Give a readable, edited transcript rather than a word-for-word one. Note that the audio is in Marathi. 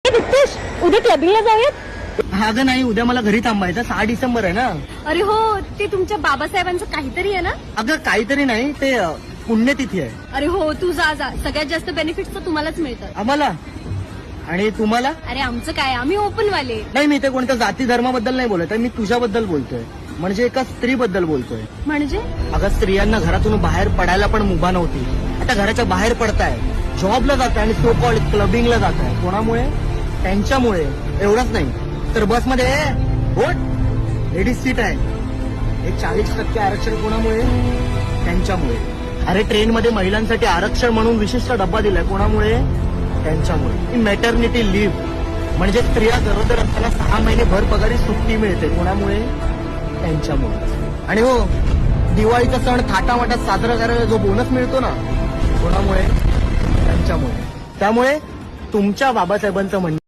दिसतेस उद्या क्लबिंगला जाऊयात. अगं नाही, उद्या मला घरी थांबायचं. 6 डिसेंबर आहे ना. अरे हो, ते तुमच्या बाबासाहेबांचं काहीतरी आहे ना. अगं काहीतरी नाही, ते पुण्यतिथी आहे. अरे हो, तू जा जा. सगळ्यात जास्त बेनिफिट्स तर तुम्हालाच मिळतात. आम्हाला आणि तुम्हाला? अरे आमचं काय, आम्ही ओपन वाले. नाही, मी ते कोणत्या जाती धर्माबद्दल नाही बोलत आहे, मी तुझ्याबद्दल बोलतोय. म्हणजे एका स्त्रीबद्दल बोलतोय. म्हणजे अगं स्त्रियांना घरातून बाहेर पडायला पण मुभा नव्हती. आता घराच्या बाहेर पडताय, जॉबला जाताय आणि सो कॉल्ड क्लबिंगला जाताय. कोणामुळे? त्यांच्यामुळे. एवढंच नाही तर बसमध्ये लेडीज सीट आहे. हे 40% आरक्षण कोणामुळे? त्यांच्यामुळे. अरे ट्रेनमध्ये महिलांसाठी आरक्षण म्हणून विशिष्ट डब्बा दिलाय. कोणामुळे? त्यांच्यामुळे. मॅटर्निटी लिव्ह म्हणजे स्त्रिया गरोदर असताना 6 महिने भर पगारी सुट्टी मिळते. कोणामुळे? त्यांच्यामुळे. आणि हो, दिवाळीचा सण थाटामाटात साजरा करायला जो बोनस मिळतो ना, कोणामुळे? त्यांच्यामुळे. त्यामुळे तुमच्या बाबासाहेबांचं म्हणणं